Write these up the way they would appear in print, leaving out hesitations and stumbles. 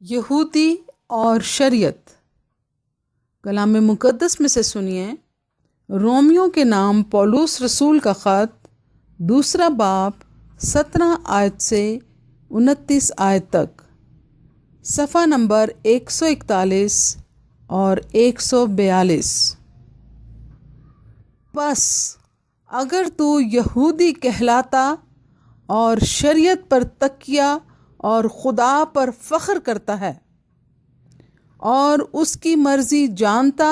یہودی اور شریعت۔ کلام مقدس میں سے سنیے رومیوں کے نام پولس رسول کا خط 2 باب 17 آیت سے 29 آیت تک، صفحہ نمبر 141 اور 142۔ بس اگر تو یہودی کہلاتا اور شریعت پر تکیہ اور خدا پر فخر کرتا ہے اور اس کی مرضی جانتا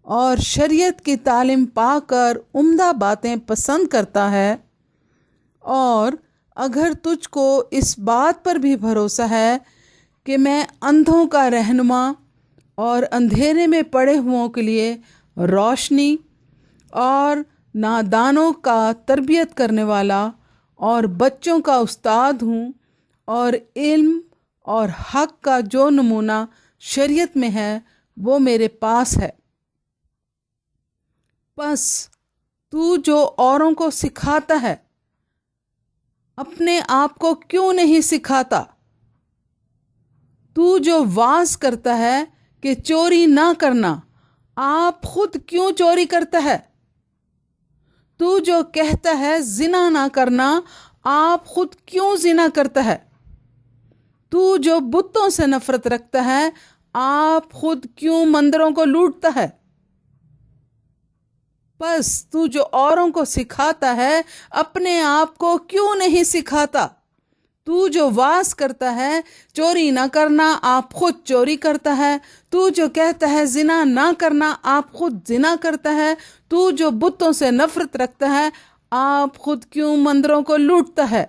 اور شریعت کی تعلیم پا کر عمدہ باتیں پسند کرتا ہے، اور اگر تجھ کو اس بات پر بھی بھروسہ ہے کہ میں اندھوں کا رہنما اور اندھیرے میں پڑے ہوئوں کے لیے روشنی اور نادانوں کا تربیت کرنے والا اور بچوں کا استاد ہوں، اور علم اور حق کا جو نمونہ شریعت میں ہے وہ میرے پاس ہے، پس تو جو اوروں کو سکھاتا ہے اپنے آپ کو کیوں نہیں سکھاتا؟ تو جو واعظ کرتا ہے کہ چوری نہ کرنا، آپ خود کیوں چوری کرتا ہے؟ تو جو کہتا ہے زنا نہ کرنا، آپ خود کیوں زنا کرتا ہے؟ تو جو بتوں سے نفرت رکھتا ہے، آپ خود کیوں مندروں کو لوٹتا ہے؟ پس تو جو اوروں کو سکھاتا ہے اپنے آپ کو کیوں نہیں سکھاتا؟ تو جو واعظ کرتا ہے چوری نہ کرنا، آپ خود چوری کرتا ہے۔ تو جو کہتا ہے زنا نہ کرنا، آپ خود زنا کرتا ہے۔ تو جو بتوں سے نفرت رکھتا ہے، آپ خود کیوں مندروں کو لوٹتا ہے؟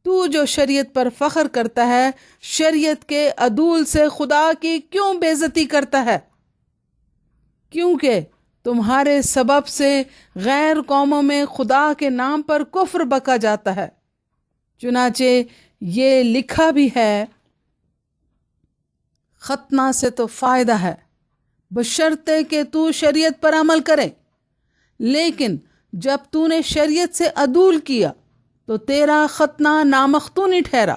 تو جو شریعت پر فخر کرتا ہے، شریعت کے عدول سے خدا کی کیوں بے عزتی کرتا ہے؟ کیونکہ تمہارے سبب سے غیر قوموں میں خدا کے نام پر کفر بکا جاتا ہے۔ چنانچہ یہ لکھا بھی ہے، ختنہ سے تو فائدہ ہے بشرطے کہ تو شریعت پر عمل کرے، لیکن جب تو نے شریعت سے عدول کیا تو تیرا ختنہ نامختونی ٹھہرا۔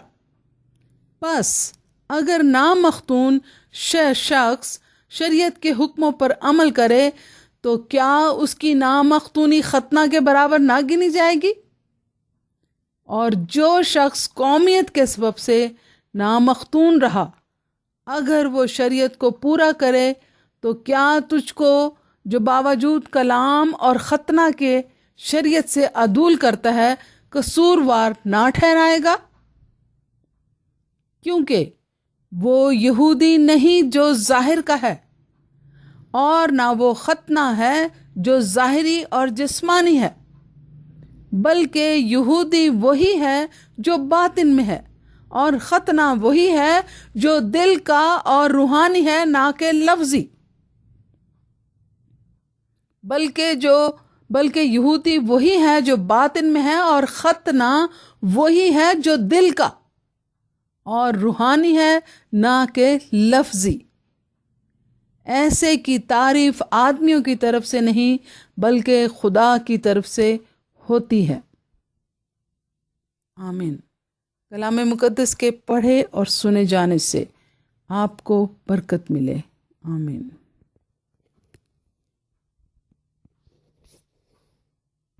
پس اگر نامختون شخص شریعت کے حکموں پر عمل کرے تو کیا اس کی نامختونی ختنہ کے برابر نہ گنی جائے گی؟ اور جو شخص قومیت کے سبب سے نامختون رہا، اگر وہ شریعت کو پورا کرے تو کیا تجھ کو جو باوجود کلام اور ختنہ کے شریعت سے عدول کرتا ہے قصوروار نہ ٹھہرائے گا؟ کیونکہ وہ یہودی نہیں جو ظاہر کا ہے، اور نہ وہ ختنہ ہے جو ظاہری اور جسمانی ہے، بلکہ یہودی وہی ہے جو باطن میں ہے، اور ختنہ وہی ہے جو دل کا اور روحانی ہے، نہ کہ لفظی۔ بلکہ یہودی وہی ہے جو باطن میں ہے، اور ختنہ وہی ہے جو دل کا اور روحانی ہے، نہ کہ لفظی۔ ایسے کی تعریف آدمیوں کی طرف سے نہیں بلکہ خدا کی طرف سے ہوتی ہے۔ آمین۔ کلام مقدس کے پڑھے اور سنے جانے سے آپ کو برکت ملے۔ آمین۔